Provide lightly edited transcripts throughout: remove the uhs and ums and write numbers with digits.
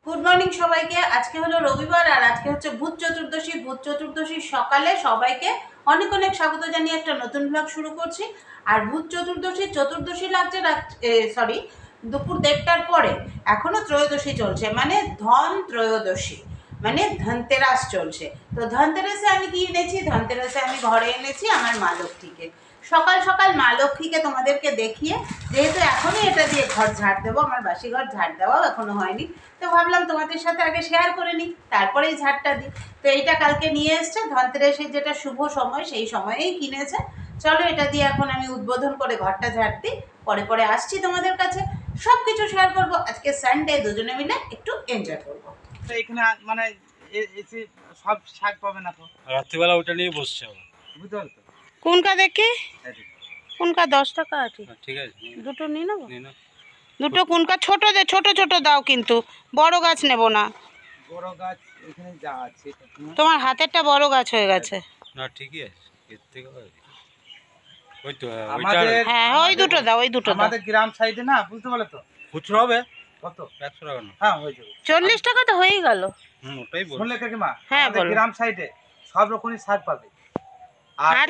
Good morning সবাইকে। আজকে হলো রবিবার আর আজকে হচ্ছে ভূত চতুর্দশী। ভূত চতুর্দশীর সকালে সবাইকে অনেক অনেক স্বাগত জানিয়ে একটা নতুন ব্লগ শুরু করছি। আর ভূত চতুর্দশী লাগছে সরি দুপুর 1:30টার পরে। এখনো ত্রয়োদশী চলছে, মানে ধন ত্রয়োদশী, মানে ধনতেরাস চলছে। তো ধনতেরাসে আমি কি এনেছি? ধনতেরাসে আমি ঘরে এনেছি আমার মা লক্ষ্মীকে। সকাল সকাল মা লক্ষ্মীকে তোমাদেরকে দেখিয়ে, যেহেতু এখনই এটা দিয়ে ঘর ঝাড় দেবো, আমার বাসি ঘর ঝাড় দেওয়াও এখনো হয়নি, তো ভাবলাম তোমাদের সাথে আগে শেয়ার করে নিই, তারপরেই ঝাড়টা দিই। তো এইটা কালকে নিয়ে এসছে, ধনতেরাসের যেটা শুভ সময় সেই সময়েই কিনেছে। চলো এটা দিয়ে এখন আমি উদ্বোধন করে ঘরটা ঝাড় দিই, পরে পরে আসছি তোমাদের কাছে, সব কিছু শেয়ার করবো। আজকে সানডে, দুজনে মিলে একটু এনজয় করবো। তো এখানে মানে এসে সব শাক পাবে না তো, রাত্রিবেলা ওটা নিয়ে বসছে আবার, বুঝতে পারছো তো? কোনটা দেখি? কোনটা 10 টাকা আছে? ঠিক আছে, দুটো নিয়ে নেবো। নিয়ে নাও। দুটো কোনটা ছোট ছোট ছোট দাও, কিন্তু বড় গাছ নেব না। বড় গাছ এখানে যা আছে তোমার হাতেরটা বড় গাছ হয়ে গেছে। না ঠিকই আছে, এর থেকে ওই তো আমাদের হ্যাঁ ওই দুটো দাও, ওই দুটো দাও। আমাদের গ্রাম সাইডে না, বুঝতে পারলে তো? খুচরো হবে কত? 100 টাকা না? হ্যাঁ হয়ে যাবে। 40 টাকা তো হয়েই গেল। ওটাই বল। শুনলে কাকিমা, হ্যাঁ, আমাদের বলো। গ্রাম সাইডে সব রকমের শাক পাবে। আর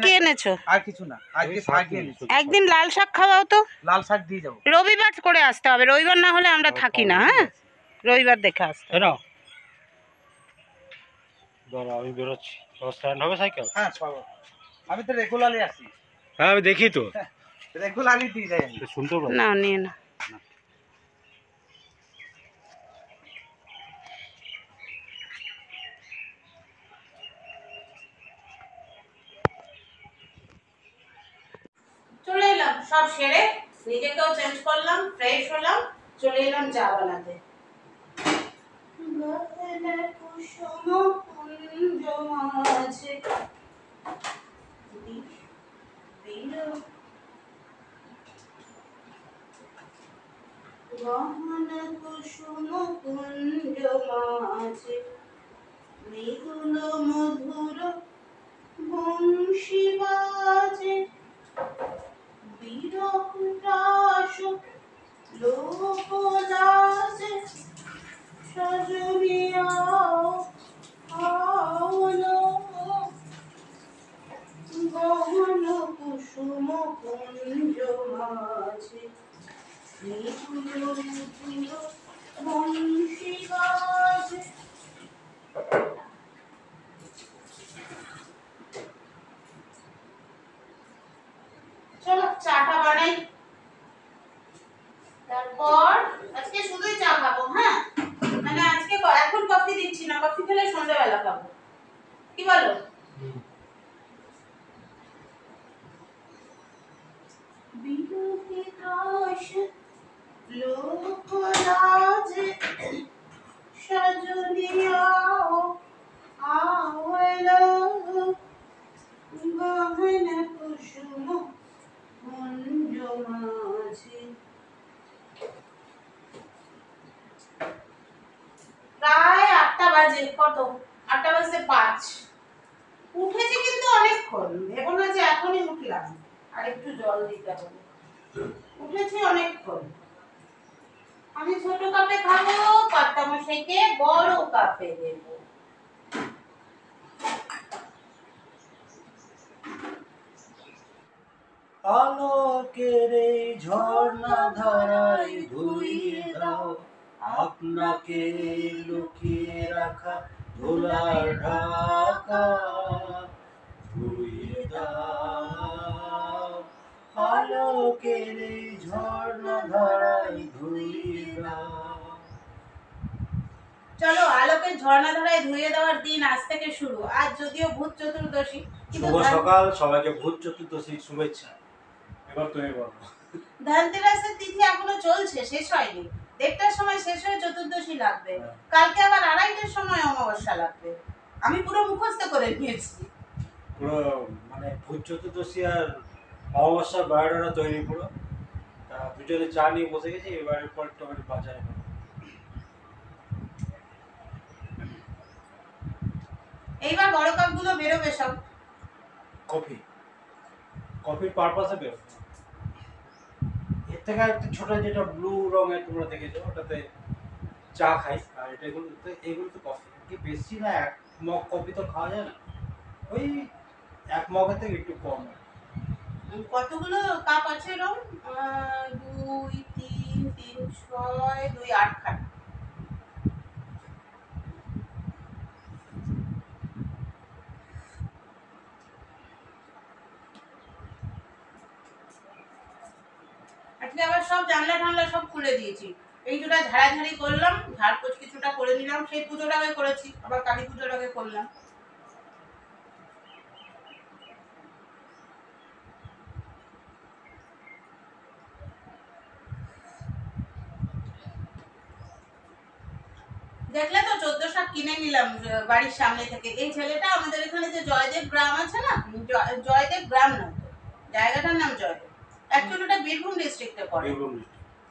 কি এনেছো? আর কিছু না, আজকে শাক এনেছি। একদিন লাল শাক খাওয়াও তো। লাল শাক দিয়ে যাবো। রবিবার করে আসতে হবে, রবিবার না হলে আমরা থাকি না। হ্যাঁ, রবিবার দেখে আসতে হবে। নাও দাঁড়া, আমি বেরোচ্ছি। স্ট্যান্ড হবে সাইকেল? হ্যাঁ সব, আমি তো রেগুলারলি আসি। হ্যাঁ আমি দেখি তো, রেগুলারলি দিয়ে যাই আমি। শুনতে পাবো না নিয়ে না। চলে এলাম সব সেরে, নিজেকেও চেঞ্জ করলাম, ফ্রেশ হলাম, চলে এলাম চা বানাতে। গহনা কুসুম কুঞ্জ মাঝে গহনা কুসুম কুঞ্জ মাঝে মৃদুল মধুর বংশী বাজে, বিরহ রাস লোক লাজে, সজনী আও আওলো, গহন কুসুম কুঞ্জ মাঝে মৃদুল মধুর বংশী বাজে। চলো চাটা বানাই, তারপর আজকে শুধুই চা খাবো। হ্যাঁ, মানে আজকে এখন কফি দিচ্ছি না, কফি খেলে সন্ধ্যাবেলা খাবো, কি বলো? বিরহে রাস লোক লাজে, সজনী আও আওলো, গহন কুসুম কুঞ্জ মাঝে। প্রায় 8টা বাজে, কত 8টা বাজতে 5। উঠেছি কিন্তু অনেকক্ষণ, ভেবো না যে এখনই উঠলাম, আর একটু জল দিতে হবে। উঠেছি অনেকক্ষণ। আমি ছোট কাপে খাবো, কর্তামশাইকে বড় কাপে দেবো। আলোকের এই ঝর্ণা ধারায় ধুইয়ে দাও আপনাকে লুকিয়ে রাখা ধুলার ঢাকা, ধুইয়ে দাও আলোকের এই ঝর্ণা ধারায় ধুইয়ে দাও। চলো আলোকের ঝর্ণা ধারায় ধুয়ে দেওয়ার দিন আজ থেকে শুরু। আজ যদিও ভূত চতুর্দশী, শুভ সকাল, সবাইকে ভূত চতুর্দশীর শুভেচ্ছা। এবার তুমি বলো। ধনতেরাসের তিথি এখনো চলছে, শেষ হয়নি। 1:30টার সময় শেষ হয়ে চতুর্দশী লাগবে, কালকে আবার 2:30টার সময় অমাবস্যা লাগবে। আমি পুরো মুখস্থ করে নিয়েছি। পুরো মানে ভূত চতুর্দশী আর অমাবস্যার বায়োডাটা তৈরি পুরো। তা দুজনে চা নিয়ে বসে গেছি, এবারে পর টমেটো বাজারে করবো। এইবার বড় কাপগুলো বেরোবে সব। কফি, কফির পারপাসে বের। এর থেকে একটা ছোট যেটা ব্লু রঙের তোমরা দেখেছো, ওটাতে চা খাই। আর এগুলো তো কফি কি বেশি না, 1 মগ কফি তো খাওয়া যায় না, ওই 1 মগের থেকে একটু কম। কতগুলো কাপ আছে এরকম? 2 3 3 6 2 8 খানা। আজকে আবার সব জানলা ঠান্লা সব খুলে দিয়েছি। এই দুটা ঝাড়াঝাড়ি করলাম, ঝাড়পোছ কিছুটা করে নিলাম, সেই পুজোর আগে করেছি, আবার কালী পুজোর আগে করলাম। দেখলে তো 14 শাক কিনে নিলাম বাড়ির সামনে থেকে। এই ছেলেটা আমাদের এখানে যে জয়দেব গ্রাম আছে না, জয়দেব গ্রাম না, জায়গাটার নাম জয়দেব, অ্যাকচুয়ালি ওটা বীরভূম ডিস্ট্রিক্টে পড়ে।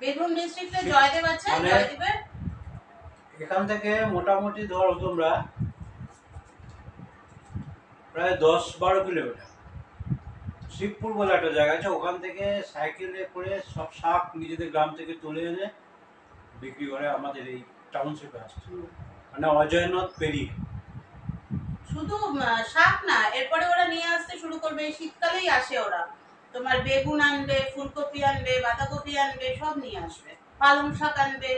বীরভূম ডিস্ট্রিক্টে জয়দেব আছে, মানে জয়দেবের এখান থেকে মোটামুটি ধরো তোমরা প্রায় 10-12 কিলোমিটার শিবপুর বলে একটা জায়গা আছে, ওখান থেকে সাইকেলে করে সব শাক নিজেদের গ্রাম থেকে তুলে এনে বিক্রি করে আমাদের এই টাউনশিপে আসছে, মানে অজয়নদ পেরিয়ে। শুধু শাক না, এরপরে ওরা নিয়ে আসতে শুরু করবে, এই শীতকালেই আসে ওরা। তোমার বেগুন আনবে, ফুলকপি আনবে, বাঁধাকপি আনবে, সব নিয়ে আসবে, পালং শাক আনবে,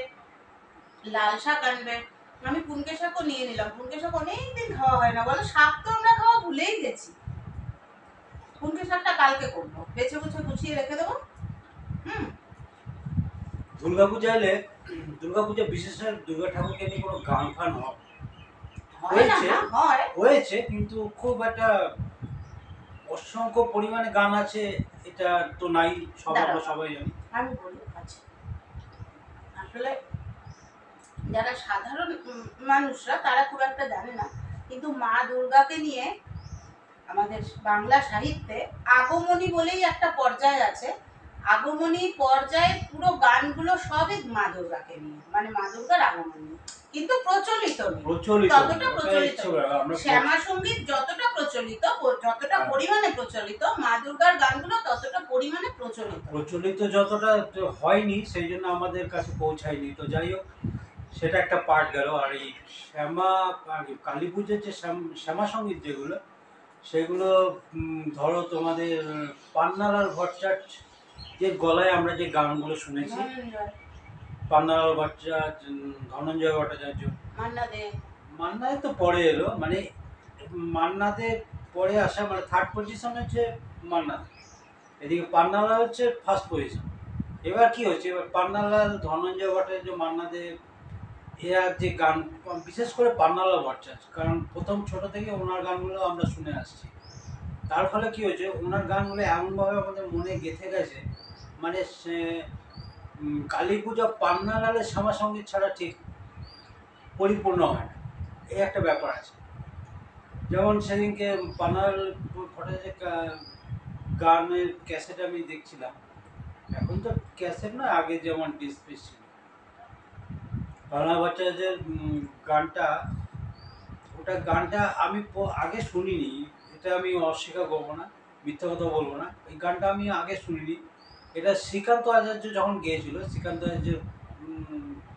লাল শাক আনবে। আমি পুনকে শাকও নিয়ে নিলাম, পুনকে শাক অনেকদিন খাওয়া হয় না বলো, শাক তো আমরা খাওয়া ভুলেই গেছি। পুনকে শাকটা কালকে করবো, বেছে বুছে গুছিয়ে রেখে দেবো। দুর্গাপূজা এলে, দুর্গাপূজা বিশেষ করে দুর্গা ঠাকুরকে নিয়ে কোনো গান ফান হয় না? হয়েছে, হয় হয়েছে, কিন্তু খুব একটা অসংখ্য পরিমাণে গান আছে এটা তো নাই, আমরা সবাই জানি। আমি বলি, আচ্ছা, আসলে যারা সাধারণ মানুষরা তারা খুব একটা জানে না, কিন্তু মা দুর্গাকে নিয়ে আমাদের বাংলা সাহিত্যে আগমনী বলেই একটা পর্যায় আছে। আগমনী পর্যায়ে পুরো গানগুলো সবই মা দুর্গাকে নিয়ে, মানে মা দুর্গার আগমনী, কিন্তু প্রচলিত নেই, ততটা প্রচলিত। শ্যামা সঙ্গীত যতটা প্রচলিত, যতটা পরিমাণে প্রচলিত, মা দুর্গার গানগুলো ততটা পরিমাণে প্রচলিত যতটা হয়নি, সেই জন্য আমাদের কাছে পৌঁছায়নি। তো যাই হোক, সেটা একটা পার্ট গেল। আর এই কালী পুজোর যে শ্যামা সঙ্গীত যেগুলো, সেগুলো ধরো তোমাদের পান্নালাল ভট্টাচার্য যে গলায় আমরা যে গানগুলো শুনেছি, পান্নালাল ভট্টাচার্য, ধনঞ্জয় ভট্টাচার্য, মান্না দে তো পরে এলো, মানে মান্না দে পরে আসা, মানে থার্ড পজিশন হচ্ছে মান্না দে, এদিকে পান্নালাল হচ্ছে ফার্স্ট পজিশন। এবার কি হচ্ছে, এবার পান্নালাল, ধনঞ্জয় ভট্টাচার্য, মান্না দে, এরা যে গান, বিশেষ করে পান্নালাল ভট্টাচার্য, কারণ প্রথম ছোট থেকে ওনার গানগুলো আমরা শুনে আসছি, তার ফলে কি হয়েছে, ওনার গানগুলো এমনভাবে আমাদের মনে গেঁথে গেছে, মানে কালী পূজা পান্নালালের শ্যামা সঙ্গীত ছাড়া ঠিক পরিপূর্ণ হয় না, এই একটা ব্যাপার আছে। যেমন সেদিনকে পান্নালাল ভট্টাচার্যের গানের ক্যাসেট আমি দেখছিলাম, এখন তো ক্যাসেট নয়, আগে যেমন ডিসপ্লে ছিল, পান্নালাল ভট্টাচার্যের গানটা, গানটা আমি আগে শুনিনি, এটা আমি অস্বীকার করবো না, মিথ্যা কথা বলবো না, এই গানটা আমি আগে শুনিনি। এটা শ্রীকান্ত আচার্য যখন গেয়েছিল, শ্রীকান্ত আচার্যের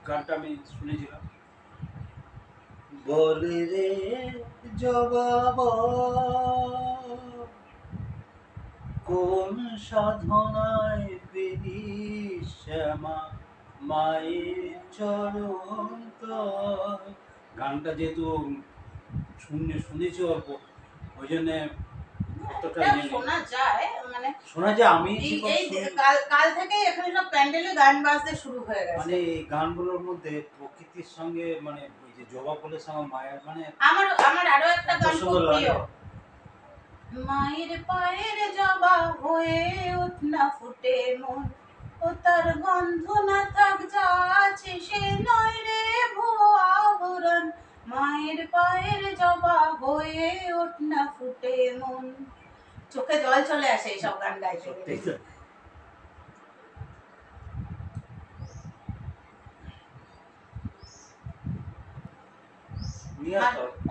গানটা আমি শুনেছিলাম। বলে রে জবাব কোন সাধনায় পেলি শ্যামা মায়ের চরণ তয়। গানটা যেহেতু শুনেছি অল্প, ওই জন্য শোনা যায়, মানে শোনা যায়। আমি কাল থেকে এখানে সব প্যান্ডেলে গান বাজতে শুরু হয়ে গেছে, মানে এই গানগুলোর মধ্যে প্রকৃতির সঙ্গে, মানে ওই যে জবা ফুলের সঙ্গে মায়ের, মানে আমার আরো একটা গান খুব প্রিয়, মায়ের পায়ের জবা হয়ে ওঠ না ফুটে মন, ও তার গন্ধ না থাক যা আছে সে নয় রে ভুয়া আবরণ, মায়ের পায়ের জবা হয়ে ওঠ না ফুটে মন। চোখে জল চলে আসে এইসব গান গাইতে গেলে।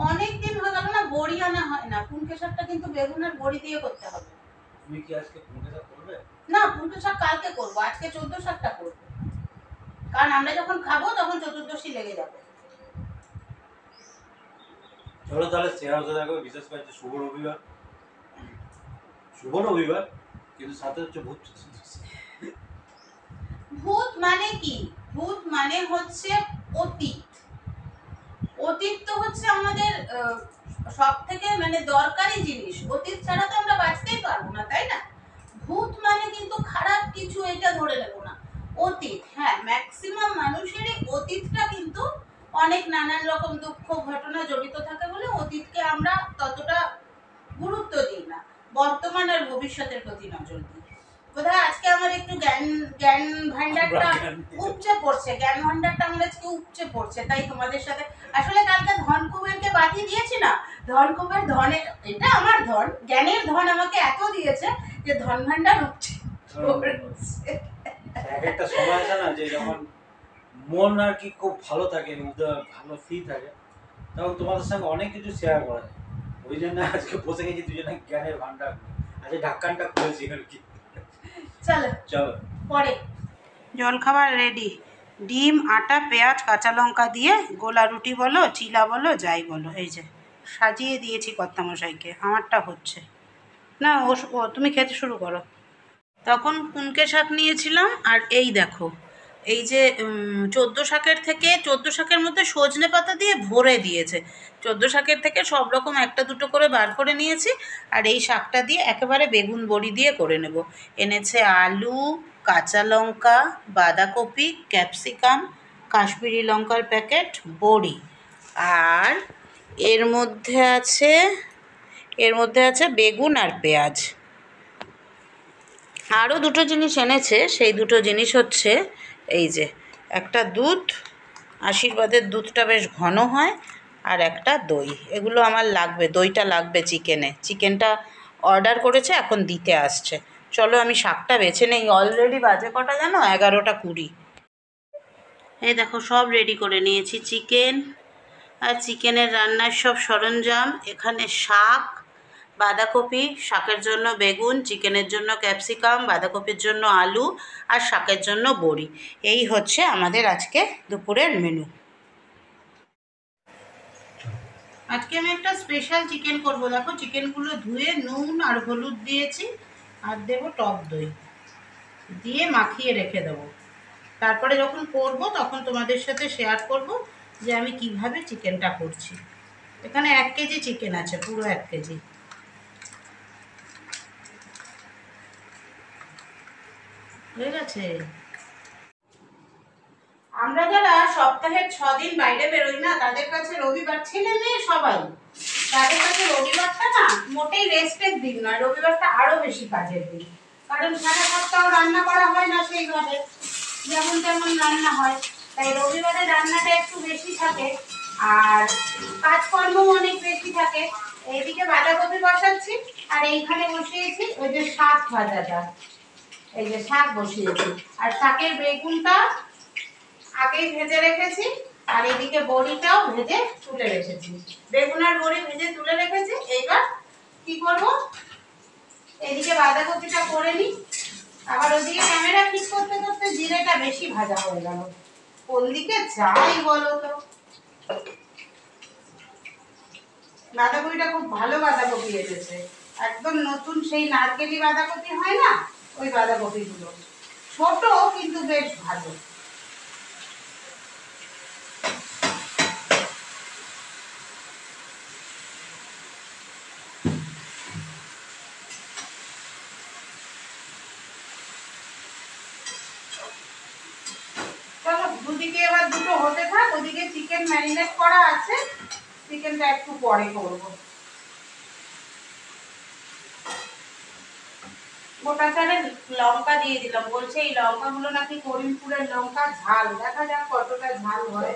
অনেকদিন হয়ে গেল না বড়ি আনা হয় না, পুনকে শাকটা কিন্তু বেগুন আর বড়ি দিয়ে করতে হবে। তুমি কি আজকে পুনকে শাক করবে? না, পুনকে শাক কালকে করবো, আজকে 14 শাকটা করবো। কারণ আমরা যখন খাবো তখন চতুর্দশী লেগে যাবে। চলো তাহলে শেয়ার হতে থাকবে, বিশেষ করে শুভ রবিবার, শুভ রবিবার, কিন্তু সাথে হচ্ছে ভূত চতুর্দশী। ভূত মানে কি? ভূত মানে হচ্ছে অতীত। অতীত তো হচ্ছে আমাদের সব থেকে মানে দরকারি জিনিস। অতীত ছাড়া তো আমরা বাঁচতেই পারবো না, তাই না? ভূত মানে কিন্তু খারাপ কিছু, এটা ধরে নেবো না। অতীত, হ্যাঁ, ম্যাক্সিমাম মানুষেরই অতীতটা কিন্তু অনেক নানান রকম দুঃখ ঘটনা জড়িত থাকে বলে অতীতকে আমরা ততটা গুরুত্ব দিই না। বর্তমান আর ভবিষ্যতের প্রতি নজর দিই। বোধহয় আজকে আমার একটু জ্ঞান ভান্ডারটা উপচে পড়ছে, জ্ঞান ভান্ডারটা আমার আজকে উপচে পড়ছে, তাই তোমাদের সাথে। আসলে কালকে ধন কুবেরকে বাতি দিয়েছি না, ধন কুবের ধনের, এটা আমার ধন, জ্ঞানের ধন আমাকে এত দিয়েছে যে ধন ভান্ডার উপচে পড়ছে। এক একটা সময় আছে না যে যখন মন আর কি খুব ভালো থাকে, ভালো ফ্রি থাকে, তখন তোমাদের সঙ্গে অনেক কিছু শেয়ার করা যায়। ওই জন্য আজকে বসে গেছি দুজনে জ্ঞানের ভান্ডার, আজকে ঢাক্কানটা খুলেছি আর কি। চলো চলো পরে। জলখাবার রেডি। ডিম, আটা, পেঁয়াজ, কাঁচা লঙ্কা দিয়ে গোলা রুটি বলো, চিলা বলো, যাই বলো, এই যে সাজিয়ে দিয়েছি কর্তামশাইকে। আমারটা হচ্ছে না, ও তুমি খেতে শুরু করো। তখন কুনকে শাক নিয়েছিলাম, আর এই দেখো, এই যে 14 শাকের থেকে, 14 শাকের মধ্যে সজনে পাতা দিয়ে ভরে দিয়েছে। 14 শাকের থেকে সব রকম একটা দুটো করে বার করে নিয়েছি, আর এই শাকটা দিয়ে একেবারে বেগুন বড়ি দিয়ে করে নেব। এনেছে আলু, কাঁচা লঙ্কা, বাঁধাকপি, ক্যাপসিকাম, কাশ্মীরি লঙ্কার প্যাকেট, বড়ি, আর এর মধ্যে আছে বেগুন আর পেঁয়াজ। আরও দুটো জিনিস এনেছে, সেই দুটো জিনিস হচ্ছে এই যে একটা দুধ, আশীর্বাদের দুধটা বেশ ঘন হয়, আর একটা দই। এগুলো আমার লাগবে, দইটা লাগবে চিকেনটা অর্ডার করেছে, এখন দিতে আসছে। চলো আমি শাকটা বেছে নেই। অলরেডি বাজে কটা জানো? 11:20। এই দেখো সব রেডি করে নিয়েছি, চিকেন আর চিকেনের রান্নার সব সরঞ্জাম। এখানে শাক, বাঁধাকপি, শাকের জন্য বেগুন, চিকেনের জন্য ক্যাপসিকাম, বাঁধাকপির জন্য আলু, আর শাকের জন্য বড়ি। এই হচ্ছে আমাদের আজকে দুপুরের মেনু। আজকে আমি একটা স্পেশাল চিকেন করবো। দেখো চিকেনগুলো ধুয়ে নুন আর হলুদ দিয়েছি, আর দেবো টক দই দিয়ে মাখিয়ে রেখে দেবো। তারপরে যখন করব তখন তোমাদের সাথে শেয়ার করব যে আমি কিভাবে চিকেনটা করছি। এখানে 1 কেজি চিকেন আছে, পুরো 1 কেজি। হয়ে গেছে। আমরা যারা সপ্তাহের 6 দিন বাইরে বেরোই না, তাদের কাছে রবিবার, ছেলে মেয়ে সবাই, তাদের কাছে রবিবারটা না মোটেই রেস্টের দিন নয়, রবিবারটা আরো বেশি কাজের দিন। কারণ সারা সপ্তাহ রান্না করা হয় না সেইভাবে, যেমন তেমন রান্না হয়, তাই রবিবারে রান্নাটা একটু বেশি থাকে, আর কাজকর্ম অনেক বেশি থাকে। এইদিকে বাঁধাকপি বসাচ্ছি, আর এইখানে বসিয়েছি ওই যে শাক ভাজাটা, এই যে শাক বসিয়েছি, আর শাকের বেগুনটা আগেই ভেজে রেখেছি, আর এদিকে বড়িটাও ভেজে তুলে রেখেছি। বেগুন আর বড়ি ভেজে তুলে রেখেছি। এইবার কি করব, এদিকে বাঁধাকপিটা করে নিই। আবার ওদিকে ক্যামেরা ঠিক করতে করতে জিরেটা বেশি ভাজা হয়ে গেল। কোন দিকে যাই বলো তো। বাঁধাকপিটা খুব ভালো বাঁধাকপি এসেছে, একদম নতুন সেই নারকেলি বাঁধাকপি হয় না, ওই বাঁধাকপিগুলো ছোট কিন্তু বেশ ভালো। চলো দুদিকে এবার দুটো হতে থাক। ওদিকে চিকেন ম্যারিনেট করা আছে, চিকেনটা একটু পরে করবো। গোটা চারে লঙ্কা দিয়ে দিলাম, বলছে এই লঙ্কাগুলো নাকি করিমপুরের লঙ্কা, ঝাল, দেখা যাক কতটা ঝাল হয়।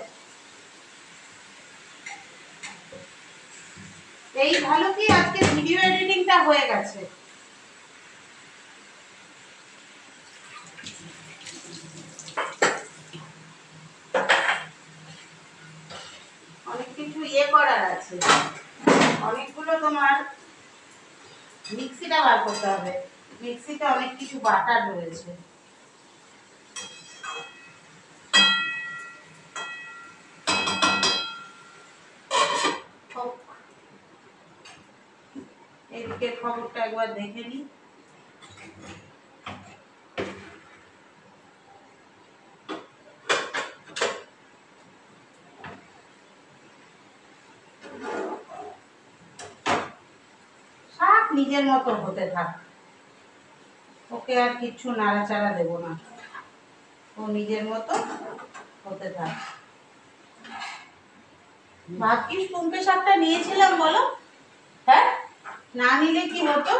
এই ভালো কি আজকে ভিডিও এডিটিংটা হয়ে গেছে। অনেক কিছু করার আছে, অনেকগুলো তোমার মিক্সিটা বার করতে হবে, মিক্সিতে অনেক কিছু বাটার রয়েছে। এদিকের খবরটা একবার দেখে নিই। শাক নিজের মতো হতে থাক, ওকে আর কিচ্ছু নাড়াচাড়া দেবো না, ও নিজের মতো হতে থাক। ভাগ্যিস পুঙ্কে শাকটা নিয়েছিলাম বলো, হ্যাঁ না নিলে কি হতো।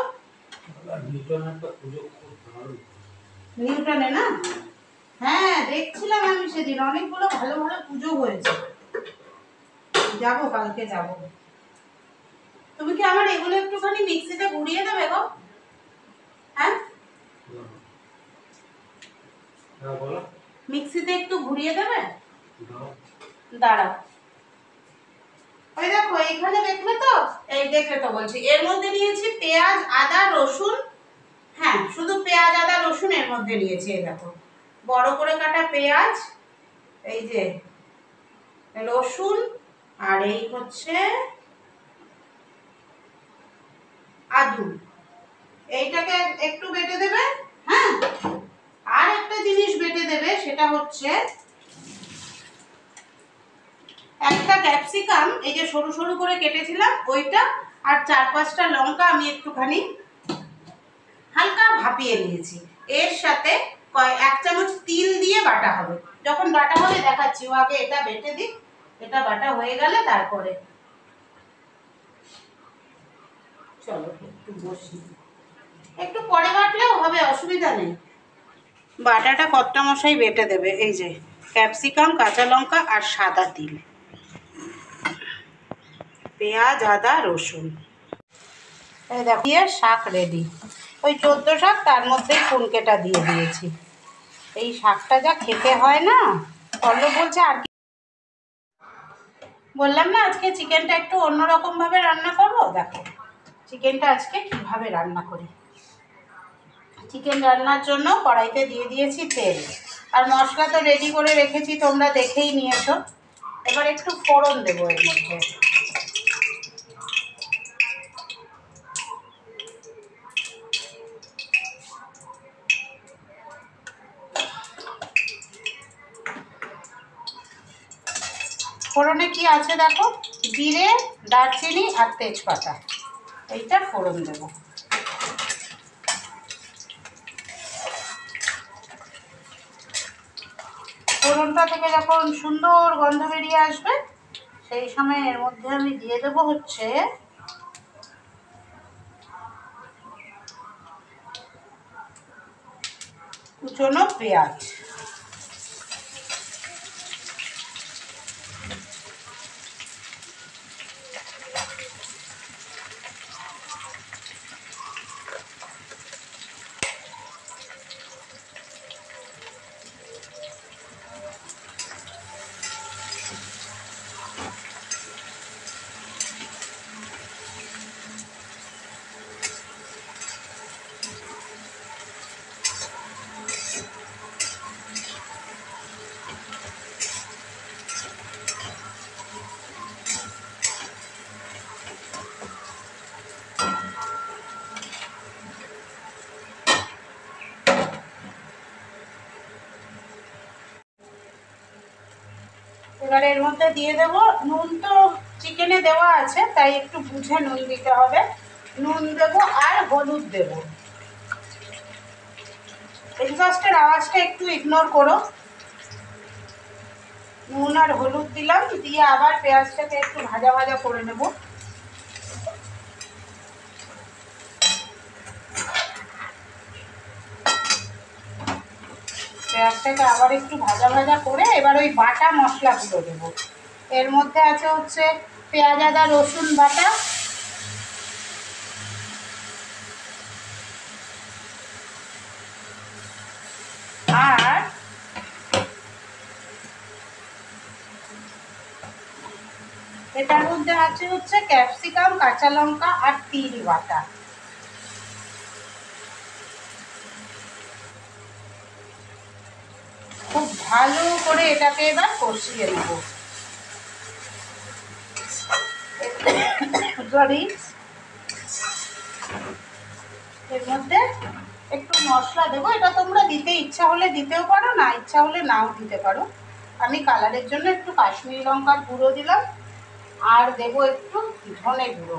নিউটনে না, হ্যাঁ দেখছিলাম আমি সেদিন অনেকগুলো ভালো ভালো পুজো হয়েছে। যাবো, কালকে যাবো। তুমি কি আমার এগুলো একটুখানি মিক্সিতে ঘুরিয়ে দেবে গো? হ্যাঁ মিক্সিতে একটু ঘুরিয়ে দেবে? দাঁড়াও, ওই দেখো এইখানে দেখলে তো, এই দেখলে তো বলছি, এর মধ্যে নিয়েছি পেঁয়াজ আদা রসুন। হ্যাঁ শুধু পেঁয়াজ আদা রসুন এর মধ্যে নিয়েছি। এই দেখো বড় করে কাটা পেঁয়াজ, এই যে রসুন, আর এই হচ্ছে আদু। এইটাকে একটু বেটে দেবে। হ্যাঁ আর একটা জিনিস বেটে দেবে, সেটা হচ্ছে একটা ক্যাপসিকাম, এই যে সরু সরু করে কেটেছিলাম ওইটা, আর 4-5টা লঙ্কা আমি একটুখানি হালকা ভাপিয়ে নিয়েছি। এর সাথে 1 চামচ তিল দিয়ে বাটা হবে। যখন বাটা হবে দেখাচ্ছি, ও আগে এটা বেটে দিই, এটা বাটা হয়ে গেলে তারপরে চলো একটু বসি, একটু পরে বাটলেও হবে, অসুবিধা নেই। বাটাটা কর্তা মশাই বেটে দেবে। এই যে ক্যাপসিকাম কাঁচা লঙ্কা আর সাদা তিল, পেঁয়াজ আদা রসুন, এই দেখো দিয়ে শাক রেডি। ওই 14 শাক, তার মধ্যেই পুনকেটা দিয়ে দিয়েছি। এই শাকটা যা খেতে হয় না, পল্লব বলছে আর কি। বললাম না আজকে চিকেনটা একটু অন্যরকম ভাবে রান্না করবো। দেখো চিকেনটা আজকে কিভাবে রান্না করি। চিকেন রান্নার জন্য কড়াইতে দিয়ে দিয়েছি তেল, আর মশলা তো রেডি করে রেখেছি, তোমরা দেখেই নিয়েছো। এবার একটু ফোড়ন দেবো এর মধ্যে। ফোড়নে কি আছে দেখো, জিরে দারচিনি আর তেজপাতা, এইটা ফোড়ন দেবো। ফোড়নটা থেকে যখন সুন্দর গন্ধ বেরিয়ে আসবে, সেই সময় এর মধ্যে আমি দিয়ে দেবো হচ্ছে কুচনো পেঁয়াজ। এবার এর মধ্যে দিয়ে দেব নুন, তো চিকেনে দেওয়া আছে তাই একটু বুঝে নুন দিতে হবে। নুন দেব আর হলুদ দেব। এক্সস্টের আওয়াজটা একটু ইগনোর করো। নুন আর হলুদ দিলাম, দিয়ে আবার পেঁয়াজটাকে একটু ভাজা ভাজা করে নেব। পেঁয়াজটাকে আবার একটু ভাজা ভাজা করে এবার ওই বাটা মশলাগুলো দেবো। এর মধ্যে আছে হচ্ছে পেঁয়াজ আদা রসুন বাটা, আর এটার মধ্যে আছে হচ্ছে ক্যাপসিকাম কাঁচা লঙ্কা আর তিল বাটা। খুব ভালো করে এটাকে এবার কষিয়ে নেব। সরি এর মধ্যে একটু মশলা দেবো, এটা তোমরা দিতে ইচ্ছা হলে দিতেও পারো, না ইচ্ছা হলে নাও দিতে পারো। আমি কালারের জন্য একটু কাশ্মীরি লঙ্কার গুঁড়ো দিলাম, আর দেবো একটু ধনে গুঁড়ো,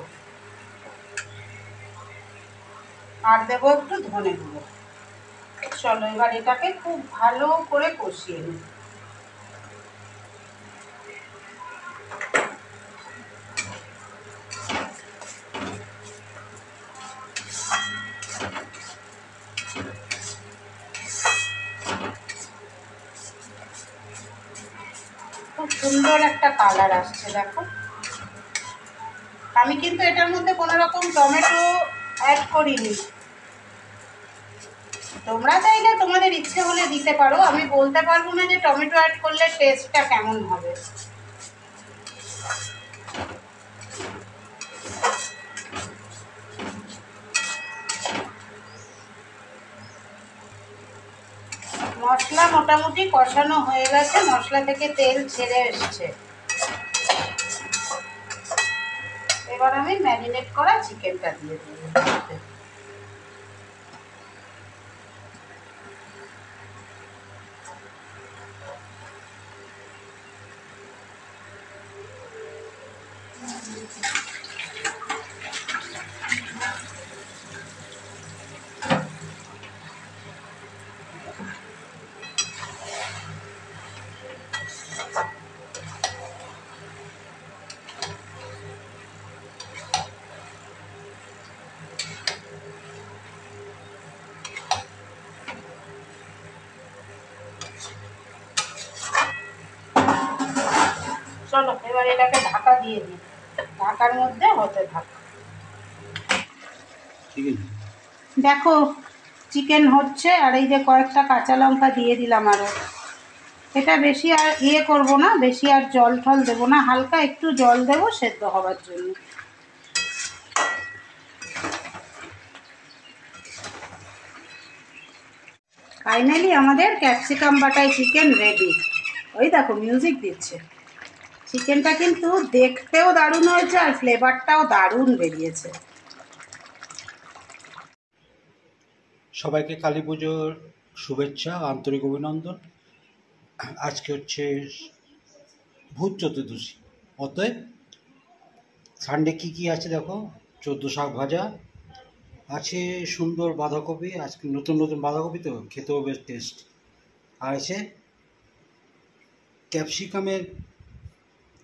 চলো এবার এটাকে খুব ভালো করে কষিয়ে নিই। খুব সুন্দর একটা কালার আসছে দেখো। আমি কিন্তু এটার মধ্যে কোনো রকম টমেটো অ্যাড করিনি, তোমরা চাইলে তোমাদের ইচ্ছে হলে দিতে পারো, আমি বলতে পারবো না যে টমেটো অ্যাড করলে টেস্টটা কেমন হবে। মশলা মোটামুটি কষানো হয়ে গেছে, মশলা থেকে তেল ছেড়ে এসছে। এবার আমি ম্যারিনেট করা চিকেনটা দিয়ে দেবো। চলো এবার এটাকে ঢাকা দিয়ে দিই, ঢাকার মধ্যে হতে থাক। ঠিক আছে, দেখো চিকেন হচ্ছে, আর এই যে কয়েকটা কাঁচা লঙ্কা দিয়ে দিলাম আরও। এটা বেশি আর করবো না, বেশি আর জল টল দেবো না, হালকা একটু জল দেবো সেদ্ধ হওয়ার জন্য। ফাইনালি আমাদের ক্যাপসিকাম বাটায় চিকেন রেডি। ওই দেখো মিউজিক দিচ্ছে। চিকেনটা কিন্তু দেখতেও দারুণ হয়েছে আর ফ্লেভারটাও দারুণ বেরিয়েছে। সবাইকে কালী পুজোর শুভেচ্ছা, আন্তরিক অভিনন্দন। আজকে হচ্ছে ভূত চতুর্দশী, অতএব সানডে কী কী আছে দেখো। 14 শাক ভাজা আছে, সুন্দর বাঁধাকপি, আজকে নতুন নতুন বাঁধাকপি তো খেতেও বেশ টেস্ট। আর আছে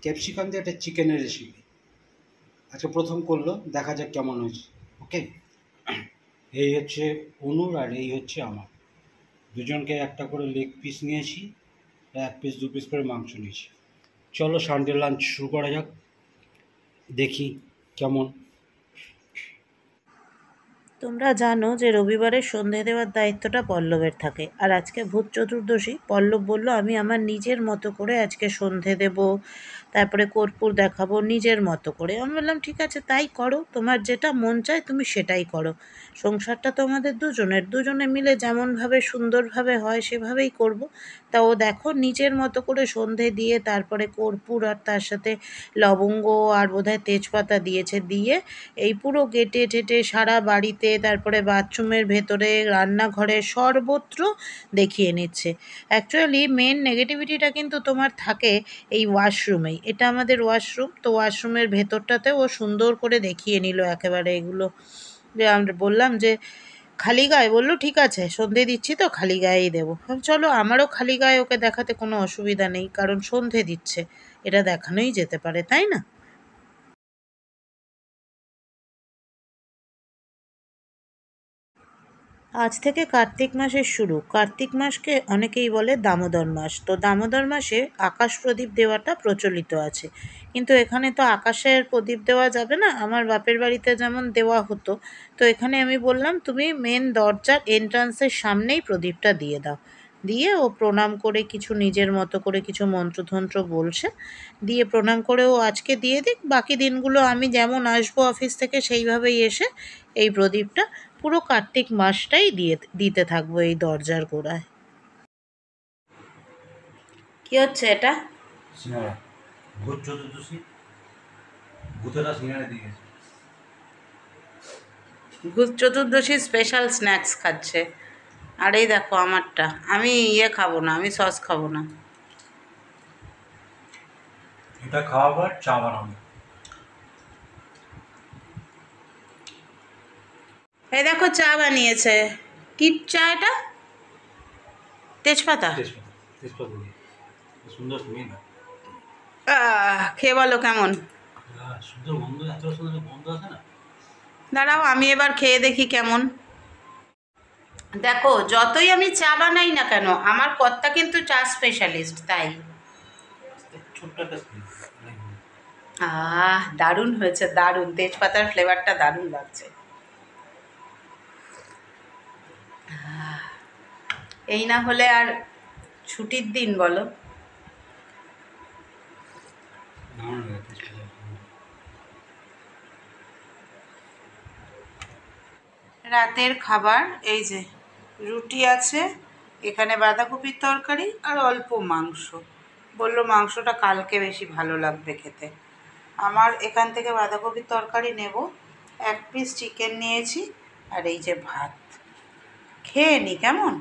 ক্যাপসিকাম দিয়ে একটা চিকেনের রেসিপি। আজকে প্রথম করলো, দেখা যাক কেমন হয়েছে। ওকে, এই হচ্ছে অনুর আর এই হচ্ছে আমার, দুজনকে একটা করে লেগ পিস নিয়েছি, 1 পিস 2 পিস করে মাংস নিয়েছি। চলো সানডে লাঞ্চ শুরু করা যাক, দেখি কেমন। তোমরা জানো যে রবিবারের সন্ধে দেওয়ার দায়িত্বটা পল্লবের থাকে, আর আজকে ভূত চতুর্দশী। পল্লব বলল আমি আমার নিজের মতো করে আজকে সন্ধে দেব, তারপরে কর্পূর দেখাবো নিজের মতো করে। আমি বললাম ঠিক আছে তাই করো, তোমার যেটা মন চায় তুমি সেটাই করো, সংসারটা তো আমাদের দুজনের, দুজনে মিলে যেমনভাবে সুন্দরভাবে হয় সেভাবেই করব। তা ও দেখো নিজের মতো করে সন্ধে দিয়ে তারপরে কর্পূর আর তার সাথে লবঙ্গ আর বোধহয় তেজপাতা দিয়েছে, দিয়ে এই পুরো গেটে টেটে সারা বাড়িতে, তারপরে বাথরুমের ভেতরে, রান্নাঘরে, সর্বত্র দেখিয়ে নিচ্ছে। অ্যাকচুয়ালি মেন নেগেটিভিটিটা কিন্তু তোমার থাকে এই ওয়াশরুমেই, এটা আমাদের ওয়াশরুম, তো ওয়াশরুমের ভেতরটাতে ও সুন্দর করে দেখিয়ে নিল একেবারে এগুলো। যে আমরা বললাম যে খালি গায়ে, বললো ঠিক আছে সন্ধে দিচ্ছি তো খালি গায়েই দেবো। চলো আমারও খালি গায়ে ওকে দেখাতে কোনো অসুবিধা নেই, কারণ সন্ধে দিচ্ছে, এটা দেখানোই যেতে পারে, তাই না? আজ থেকে কার্তিক মাসের শুরু। কার্তিক মাসকে অনেকেই বলে দামোদর মাস। তো দামোদর মাসে আকাশ প্রদীপ দেওয়াটা প্রচলিত আছে, কিন্তু এখানে তো আকাশের প্রদীপ দেওয়া যাবে না, আমার বাপের বাড়িতে যেমন দেওয়া হতো। তো এখানে আমি বললাম তুমি মেন দরজার এন্ট্রান্সের সামনেই প্রদীপটা দিয়ে দাও। দিয়ে ও প্রণাম করে কিছু নিজের মতো করে কিছু মন্ত্রতন্ত্র বলছে, দিয়ে প্রণাম করে ও আজকে দিয়ে দিক, বাকি দিনগুলো আমি যেমন আসবো অফিস থেকে সেইভাবেই এসে এই প্রদীপটা পুরো কার্তিক মাসটাই দিতে থাকবো এই দরজার গোড়ায়। কি হচ্ছে এটা? সিঙ্গারা, ভূত চতুর্দশী, ভূতেরা সিঙ্গারা দিয়ে গেছে। ভূত চতুর্দশী স্পেশাল স্ন্যাক্স খাচ্ছে। আর এই দেখো আমারটা, আমি খাবো না, আমি সস খাবো না। এটা খাওয়ার পর চা বানাবো। এই দেখো চা বানিয়েছে। কি চা এটা? তেজপাতা। তেজপাতা, তেজপাতা দিয়ে সুন্দর তুমি না। খেয়ে বলো কেমন। সুন্দর গন্ধ, এত সুন্দর গন্ধ আছে না। দাঁড়াও আমি এবার খেয়ে দেখি কেমন। দেখো যতই আমি চা বানাই না কেন, আমার কর্তা কিন্তু চা স্পেশালিস্ট, তাই। ছোট্ট একটা স্মেল। দারুণ হয়েছে, দারুণ, তেজপাতার ফ্লেভারটা দারুণ লাগছে। এই না হলে আর ছুটির দিন বলো। রাতের খাবার এই যে রুটি আছে, এখানে বাঁধাকপির তরকারি আর অল্প মাংস। বললো মাংসটা কালকে বেশি ভালো লাগবে খেতে। আমার এখান থেকে বাঁধাকপির তরকারি নেব, 1 পিস চিকেন নিয়েছি, আর এই যে ভাত। খেয়ে নি কেমন।